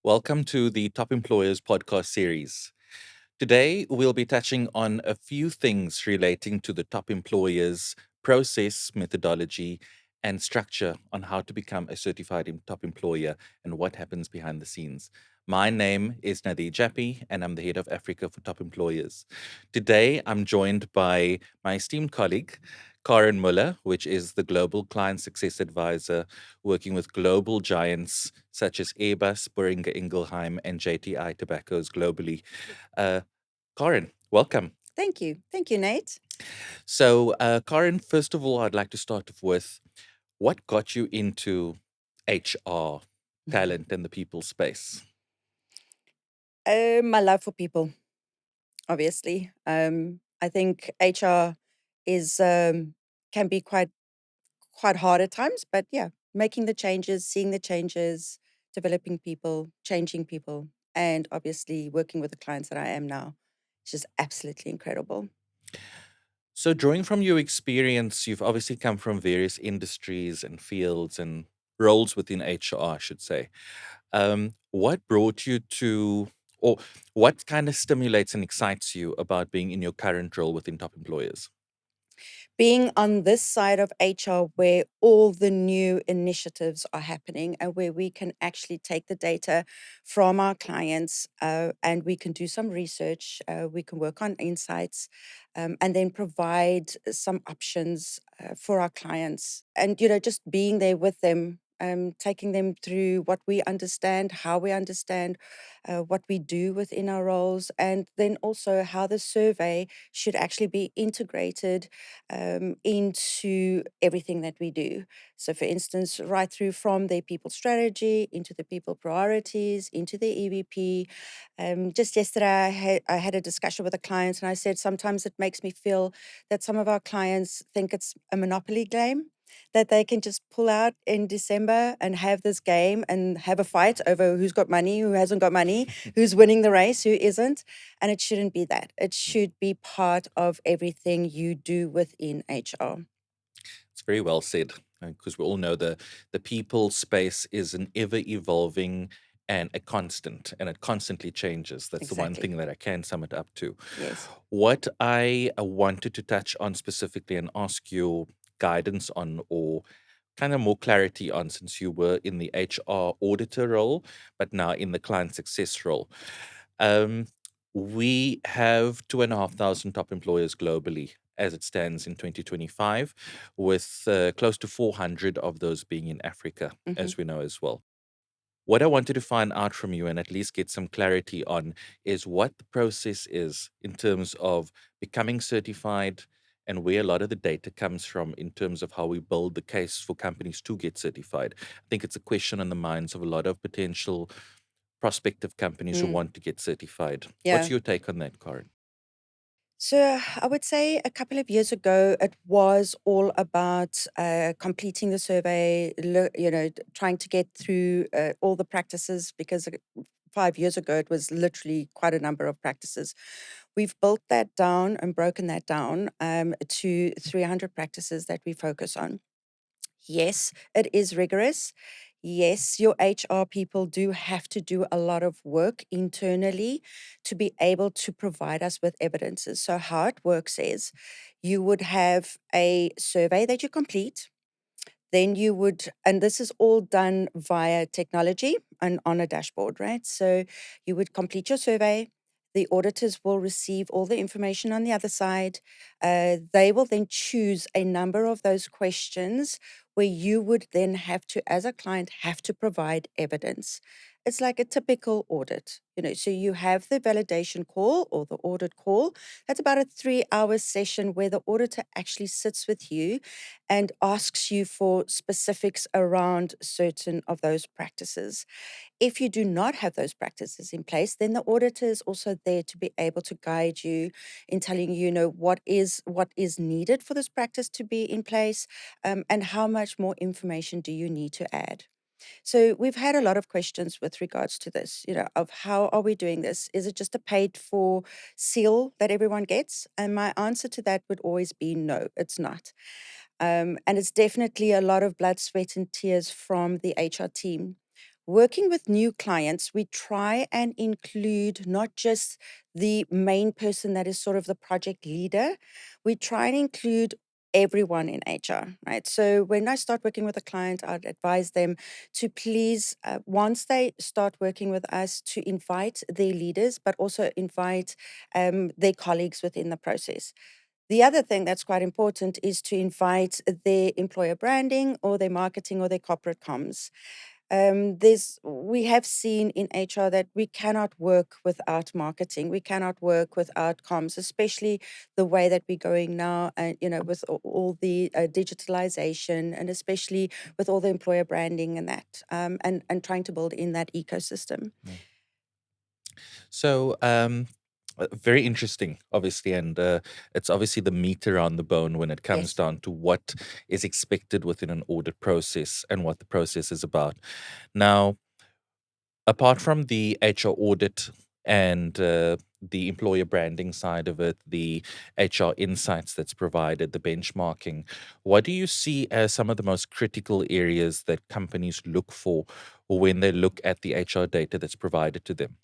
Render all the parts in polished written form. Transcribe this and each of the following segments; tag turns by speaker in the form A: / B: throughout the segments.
A: Welcome to the Top Employers podcast series. Today, we'll be touching on a few things relating to the top employers' process, methodology, and structure on how to become a certified top employer and what happens behind the scenes. My name is Nathier Jappie, and I'm the head of Africa for Top Employers. Today, I'm joined by my esteemed colleague, Karen Muller, which is the Global Client Success Advisor working with global giants such as Airbus, Boehringer Ingelheim, and JTI Tobaccos globally. Uh, Karen, welcome.
B: Thank you. Thank you, Nate.
A: So, Karen, first of all, I'd like to start off with what got you into HR, talent, and the people space?
B: My love for people, obviously. I think HR is can be quite hard at times, but yeah, making the changes, seeing the changes, developing people, changing people, and obviously working with the clients that I am now, is just absolutely incredible.
A: So, drawing from your experience, you've obviously come from various industries and fields and roles within HR, I should say. What brought you to, or what kind of stimulates and excites you about being in your current role within top employers?
B: Being on this side of HR where all the new initiatives are happening and where we can actually take the data from our clients and we can do some research, we can work on insights, and then provide some options for our clients. And, just being there with them. Taking them through what we understand, how we understand, what we do within our roles, and then also how the survey should actually be integrated into everything that we do. So, for instance, right through from their people strategy into the people priorities, into the EVP. Just yesterday, I had a discussion with a client, and I said sometimes it makes me feel that some of our clients think it's a monopoly game. That they can just pull out in December and have this game and have a fight over who's got money, who hasn't got money, who's winning the race, who isn't. And it shouldn't be that. It should be part of everything you do within HR.
A: It's very well said because we all know the people space is an ever evolving and a constant, and it constantly changes. That's the one
B: Exactly.
A: thing that I can sum it up to.
B: Yes.
A: What I wanted to touch on specifically and ask your guidance on, or kind of more clarity on, since you were in the HR auditor role, but now in the client success role. Um, we have 2,500 top employers globally as it stands in 2025, with close to 400 of those being in Africa,
B: Hmm.
A: as we know as well. What I wanted to find out from you and at least get some clarity on is what the process is in terms of becoming certified and where a lot of the data comes from in terms of how we build the case for companies to get certified. I think it's a question on the minds of a lot of potential prospective companies who
B: Mm.
A: want to get certified. What's
B: Yeah.
A: your take on that, Karen?
B: So I would say a couple of years ago, it was all about completing the survey, trying to get through all the practices because 5 years ago, it was literally quite a number of practices. We've built that down and broken that down to 300 practices that we focus on. Yes, it is rigorous. Yes, your HR people do have to do a lot of work internally to be able to provide us with evidences. So, how it works is you would have a survey that you complete. Then you would, and this is all done via technology and on a dashboard, right? So you would complete your survey. The auditors will receive all the information on the other side. They will then choose a number of those questions where you would then have to, as a client, have to provide evidence. It's like a typical audit, So you have the validation call or the audit call. That's about a 3 hour session where the auditor actually sits with you and asks you for specifics around certain of those practices. If you do not have those practices in place, then the auditor is also there to be able to guide you in telling you, what is needed for this practice to be in place, and how much more information do you need to add. So we've had a lot of questions with regards to this, of how are we doing this? Is it just a paid for seal that everyone gets? And my answer to that would always be no, it's not. And it's definitely a lot of blood, sweat, and tears from the HR team. Working with new clients, we try and include not just the main person that is sort of the project leader, we try and include everyone in HR, right? So when I start working with a client, I'd advise them to please, once they start working with us, to invite their leaders, but also invite their colleagues within the process. The other thing that's quite important is to invite their employer branding or their marketing or their corporate comms. We have seen in HR that we cannot work without marketing. We cannot work without comms, especially the way that we're going now, and with all the digitalization, and especially with all the employer branding and that, and trying to build in that ecosystem.
A: Mm. So, very interesting, obviously, and it's obviously the meat around the bone when it comes
B: Yes.
A: down to what is expected within an audit process and what the process is about. Now, apart from the HR audit and the employer branding side of it, the HR insights that's provided, the benchmarking, what do you see as some of the most critical areas that companies look for when they look at the HR data that's provided to them?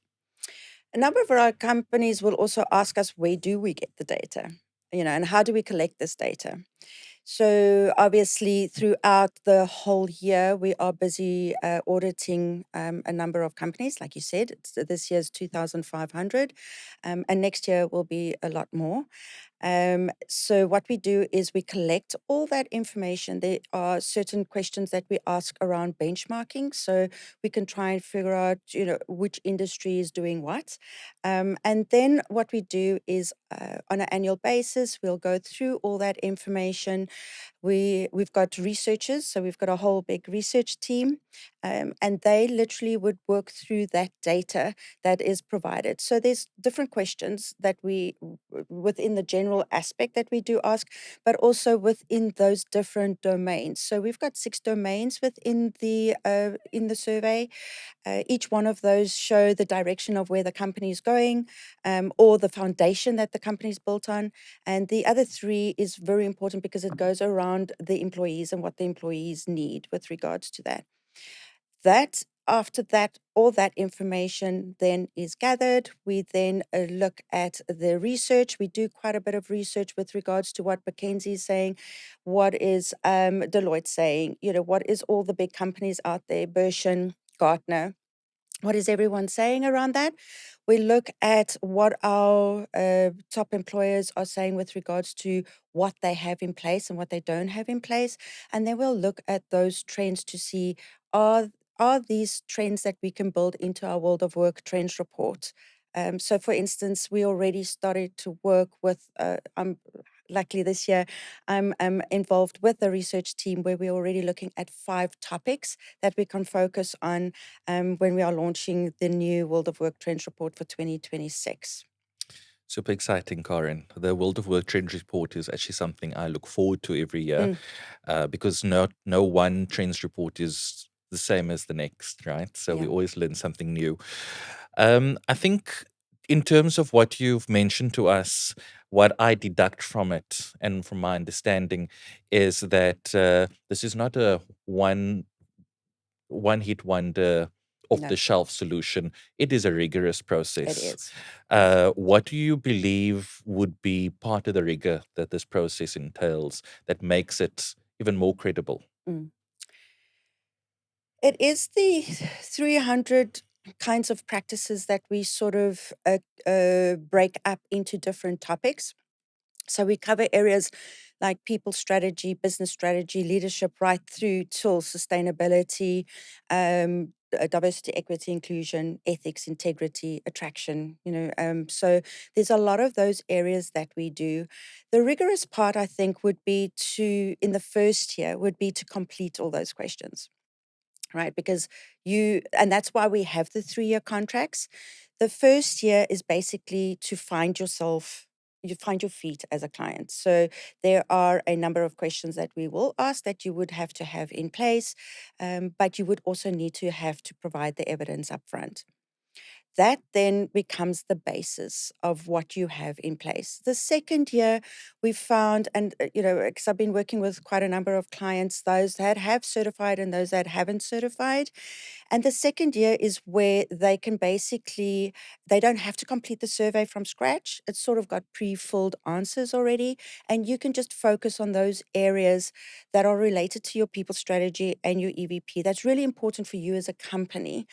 B: A number of our companies will also ask us, where do we get the data? And how do we collect this data? So obviously, throughout the whole year, we are busy auditing a number of companies. Like you said, this year's 2,500, and next year will be a lot more. So what we do is we collect all that information. There are certain questions that we ask around benchmarking, so we can try and figure out, which industry is doing what. And then what we do is, on an annual basis, we'll go through all that information. We've got researchers, so we've got a whole big research team, and they literally would work through that data that is provided. So there's different questions that within the general aspect that we do ask, but also within those different domains. So we've got 6 domains within the survey. Each one of those show the direction of where the company is going, or the foundation that the company is built on. And the other 3 is very important because it goes around the employees and what the employees need with regards to that. After that, all that information then is gathered. We then look at the research. We do quite a bit of research with regards to what McKinsey is saying, what is Deloitte saying, what is all the big companies out there, Bershon, Gartner, what is everyone saying around that? We look at what our top employers are saying with regards to what they have in place and what they don't have in place. And then we'll look at those trends to see, are, are these trends that we can build into our World of Work trends report. So, for instance, we already started to work with, luckily this year, I'm involved with the research team where we're already looking at 5 topics that we can focus on when we are launching the new World of Work Trends report for 2026.
A: Super exciting, Karen. The World of Work Trends Report is actually something I look forward to every year,
B: Mm,
A: because no one trends report is the same as the next, right? So we
B: yeah,
A: always learn something new. I think in terms of what you've mentioned to us, what I deduct from it and from my understanding is that this is not a one hit wonder off
B: no,
A: the shelf solution. It is a rigorous
B: it
A: process.
B: is.
A: What do you believe would be part of the rigor that this process entails that makes it even more credible?
B: Mm. It is the 300 kinds of practices that we sort of break up into different topics. So we cover areas like people strategy, business strategy, leadership, right through till sustainability, diversity, equity, inclusion, ethics, integrity, attraction. So there's a lot of those areas that we do. The rigorous part, I think, would be in the first year, would be to complete all those questions, right? Because and that's why we have the 3-year contracts. The first year is basically to find yourself, you find your feet as a client. So there are a number of questions that we will ask that you would have to have in place, but you would also need to have to provide the evidence up front. That then becomes the basis of what you have in place. The second year, we found, and because I've been working with quite a number of clients, those that have certified and those that haven't certified. And the second year is where they can basically, they don't have to complete the survey from scratch. It's sort of got pre-filled answers already. And you can just focus on those areas that are related to your people strategy and your EVP. That's really important for you as a company.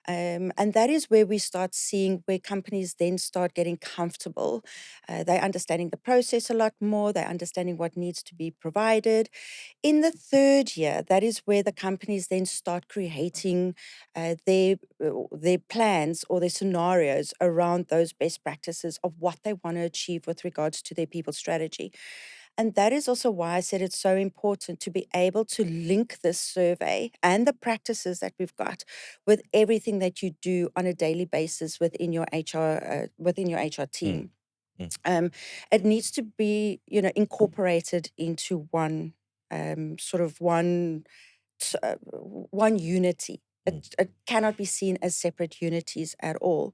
B: And that is where we start seeing where companies then start getting comfortable. They're understanding the process a lot more. They're understanding what needs to be provided. In the third year, that is where the companies then start creating their plans or their scenarios around those best practices of what they want to achieve with regards to their people strategy. And that is also why I said it's so important to be able to link this survey and the practices that we've got with everything that you do on a daily basis within your HR
A: Mm,
B: team.
A: mm,
B: Um, it needs to be, incorporated into one sort of one unity.
A: mm,
B: It cannot be seen as separate unities at all.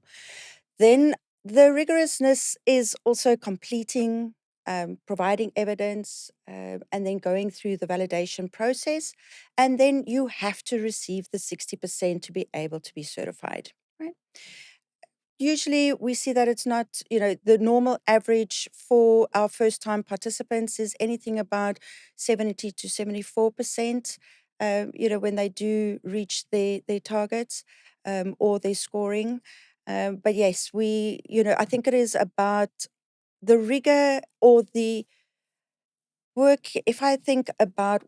B: Then the rigorousness is also completing, providing evidence, and then going through the validation process. And then you have to receive the 60% to be able to be certified. Right? Usually we see that it's not, the normal average for our first time participants is anything about 70 to 74%, when they do reach their targets or their scoring. But yes, I think it is about the rigor or the work. If I think about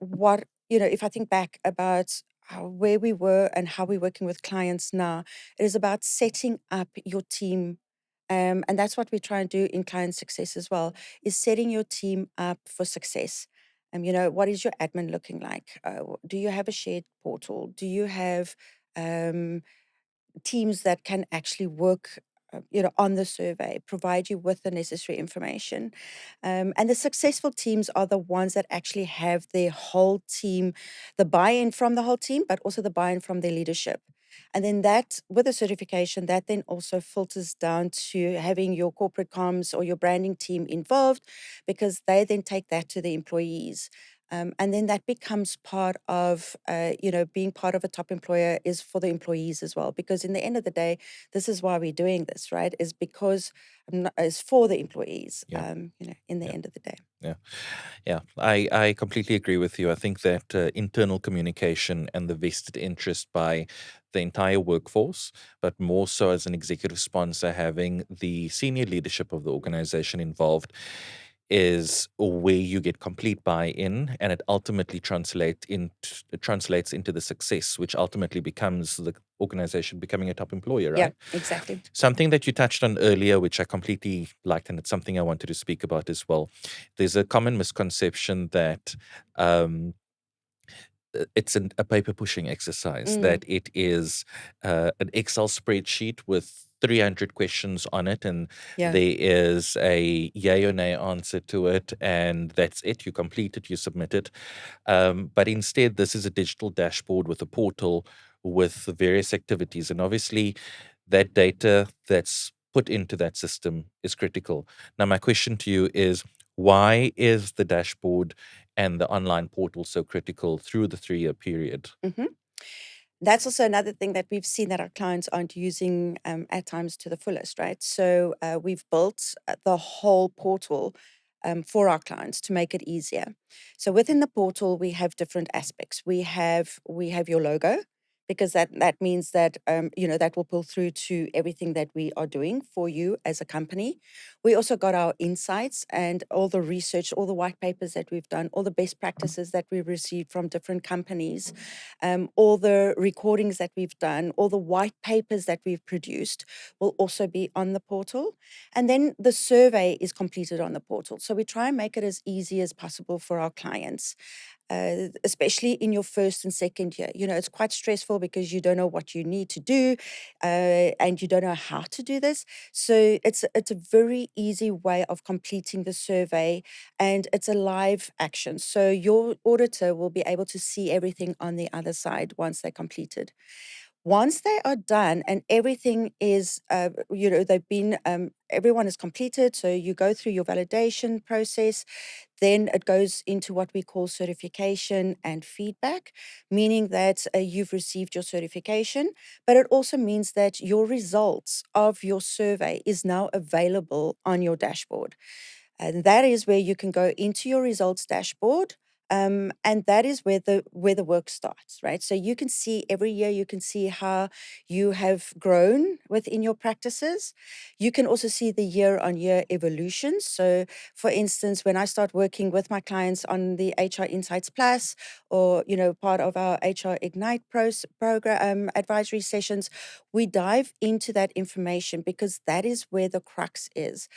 B: if I think back about where we were and how we're working with clients now, it is about setting up your team. And that's what we try and do in client success as well, is setting your team up for success. What is your admin looking like? Do you have a shared portal? Do you have um, teams that can actually work on the survey, provide you with the necessary information? And the successful teams are the ones that actually have their whole team, the buy-in from the whole team, but also the buy-in from their leadership. And then that, with the certification, that then also filters down to having your corporate comms or your branding team involved, because they then take that to the employees. And then that becomes part of, being part of a top employer is for the employees as well. Because in the end of the day, this is why we're doing this, right? Is because is for the employees.
A: yeah,
B: In the
A: yeah,
B: end of the day.
A: yeah. Yeah, I completely agree with you. I think that internal communication and the vested interest by the entire workforce, but more so as an executive sponsor, having the senior leadership of the organization involved is where you get complete buy-in, and it ultimately translates into the success, which ultimately becomes the organization becoming a top employer,
B: Yeah,
A: right?
B: exactly.
A: Something that you touched on earlier, which I completely liked, and it's something I wanted to speak about as well. There's a common misconception that um, it's a paper pushing exercise,
B: Mm,
A: that it is an Excel spreadsheet with 300 questions on it, and
B: yeah.
A: there is a yay or nay answer to it, and that's it. You complete it, you submit it. But instead, this is a digital dashboard with a portal with various activities. And obviously, that data that's put into that system is critical. Now, my question to you is, why is the dashboard and the online portal so critical through the 3-year period?
B: hmm That's also another thing that we've seen that our clients aren't using at times to the fullest, right? So we've built the whole portal for our clients to make it easier. So within the portal, we have different aspects. We have your logo, because that means that that will pull through to everything that we are doing for you as a company. We also got our insights and all the research, all the white papers that we've done, all the best practices that we've received from different companies, all the recordings that we've done, all the white papers that we've produced will also be on the portal. And then the survey is completed on the portal. So we try and make it as easy as possible for our clients, especially in your first and second year. It's quite stressful because you don't know what you need to do, and you don't know how to do this. So it's a very easy way of completing the survey, and it's a live action. So your auditor will be able to see everything on the other side once they're completed. Once they are done and everything is, they've been, everyone is completed, so you go through your validation process, then it goes into what we call certification and feedback, meaning that you've received your certification, but it also means that your results of your survey is now available on your dashboard. And that is where you can go into your results dashboard. And that is where the work starts, right? So you can see every year, you can see how you have grown within your practices. You can also see the year-on-year evolution. So, for instance, when I start working with my clients on the HR Insights Plus, or part of our HR Ignite program advisory sessions, we dive into that information because that is where the crux is.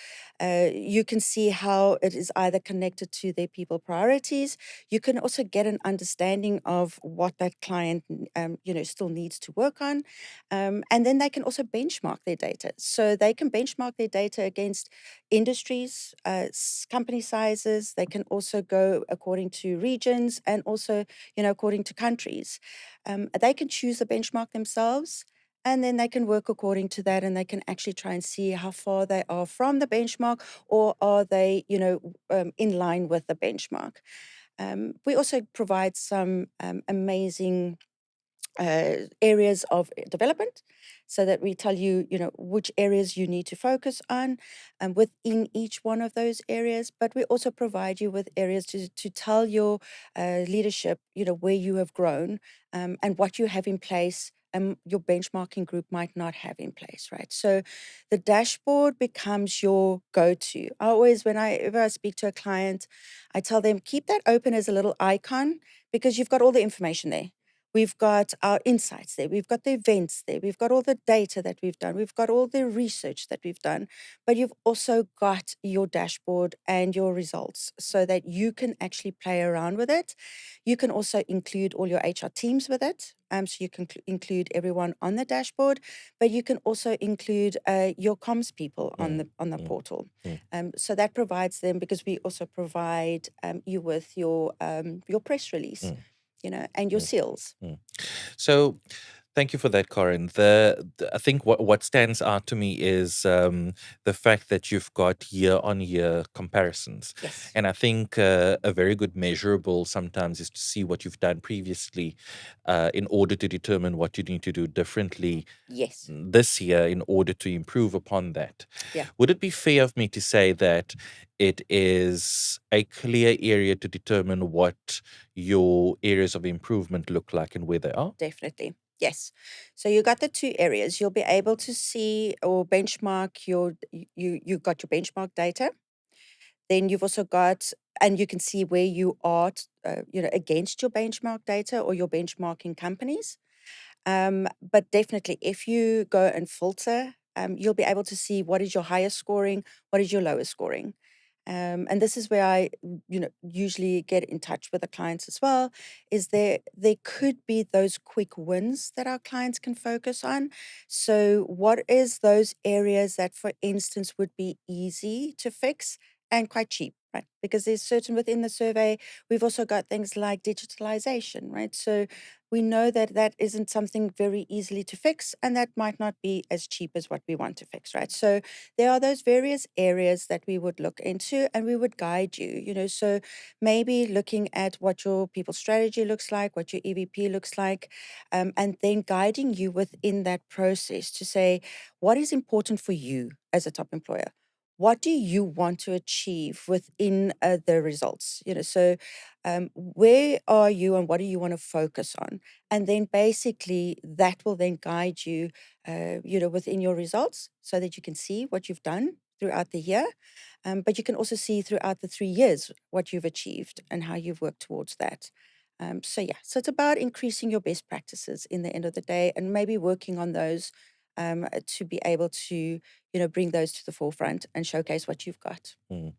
B: You can see how it is either connected to their people priorities. You can also get an understanding of what that client, still needs to work on, and then they can also benchmark their data. So they can benchmark their data against industries, company sizes. They can also go according to regions and also, according to countries. They can choose the benchmark themselves. And then they can work according to that, and they can actually try and see how far they are from the benchmark, or are they, in line with the benchmark. We also provide some amazing areas of development, so that we tell you, which areas you need to focus on within each one of those areas. But we also provide you with areas to tell your leadership, where you have grown, and what you have in place. Your benchmarking group might not have in place, right? So the dashboard becomes your go-to. I always, whenever I speak to a client, I tell them, keep that open as a little icon, because you've got all the information there. We've got our insights there. We've got the events there. We've got all the data that we've done. We've got all the research that we've done. But you've also got your dashboard and your results, so that you can actually play around with it. You can also include all your HR teams with it. So you can include everyone on the dashboard, but you can also include your comms people on the
A: mm,
B: portal.
A: mm,
B: So that provides them, because we also provide you with your press release,
A: mm,
B: and your
A: mm,
B: seals.
A: mm. So, thank you for that, Corin. I think what stands out to me is the fact that you've got year-on-year comparisons,
B: Yes.
A: and I think a very good measurable sometimes is to see what you've done previously, in order to determine what you need to do differently
B: Yes.
A: this year in order to improve upon that.
B: Yeah,
A: Would it be fair of me to say that it is a clear area to determine what your areas of improvement look like and where they are?
B: definitely. Yes. So you got the two areas. You'll be able to see or benchmark you got your benchmark data. Then you've also got, and you can see where you are, against your benchmark data or your benchmarking companies. But definitely, if you go and filter, you'll be able to see what is your highest scoring, what is your lowest scoring. And this is where I, usually get in touch with the clients as well. Is there could be those quick wins that our clients can focus on. So, what is those areas that, for instance, would be easy to fix and quite cheap, right? Because there's certain within the survey. We've also got things like digitalization, right? So we know that that isn't something very easily to fix, and that might not be as cheap as what we want to fix, right? So there are those various areas that we would look into, and we would guide you, so maybe looking at what your people strategy looks like, what your EVP looks like, and then guiding you within that process to say, what is important for you as a top employer? What do you want to achieve within the results? So where are you and what do you want to focus on? And then basically that will then guide you, within your results, so that you can see what you've done throughout the year. But you can also see throughout the 3 years what you've achieved and how you've worked towards that. So yeah, so it's about increasing your best practices in the end of the day, and maybe working on those, to be able to, bring those to the forefront and showcase what you've got.
A: Mm.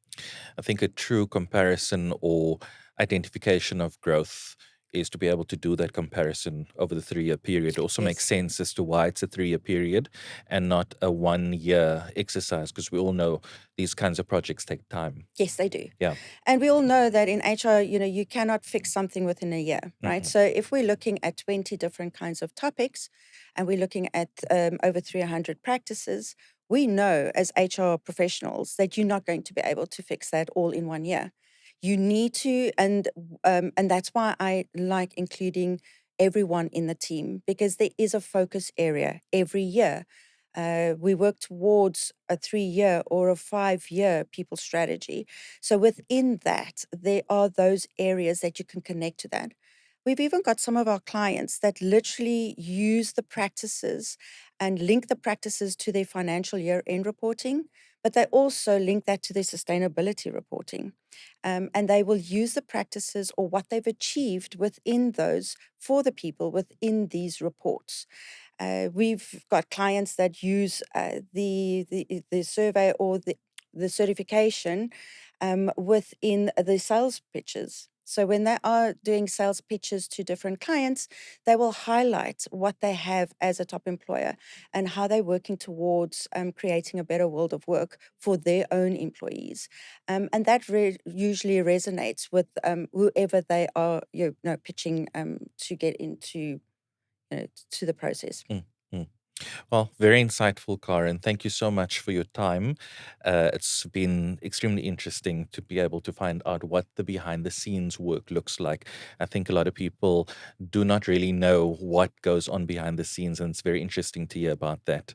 A: I think a true comparison or identification of growth is to be able to do that comparison over the 3-year period. It also makes
B: Yes.
A: sense as to why it's a 3-year period and not a 1-year exercise, because we all know these kinds of projects take time.
B: Yes, they do.
A: Yeah.
B: And we all know that in HR, you cannot fix something within a year, right?
A: Mm-mm.
B: So if we're looking at 20 different kinds of topics and we're looking at over 300 practices, we know as HR professionals that you're not going to be able to fix that all in 1 year. You need to, and that's why I like including everyone in the team, because there is a focus area every year. We work towards a 3-year or a 5-year people strategy. So within that, there are those areas that you can connect to that. We've even got some of our clients that literally use the practices and link the practices to their financial year end reporting, but they also link that to their sustainability reporting. And they will use the practices or what they've achieved within those for the people within these reports. We've got clients that use the survey or the certification within the sales pitches. So when they are doing sales pitches to different clients, they will highlight what they have as a top employer and how they're working towards creating a better world of work for their own employees. And that usually resonates with whoever they are pitching to get into to the process.
A: Mm, mm. Well, very insightful, Karen. Thank you so much for your time. It's been extremely interesting to be able to find out what the behind the scenes work looks like. I think a lot of people do not really know what goes on behind the scenes, and it's very interesting to hear about that.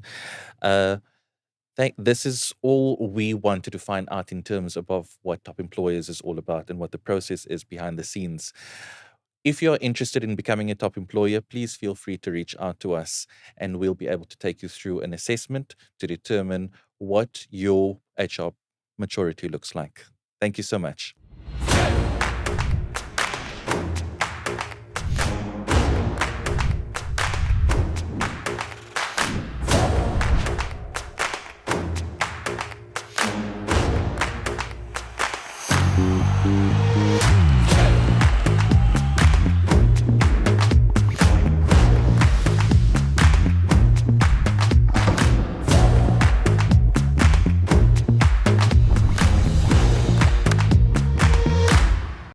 A: Uh, this is all we wanted to find out in terms of what Top Employers is all about and what the process is behind the scenes. If you're interested in becoming a top employer, please feel free to reach out to us and we'll be able to take you through an assessment to determine what your HR maturity looks like. Thank you so much.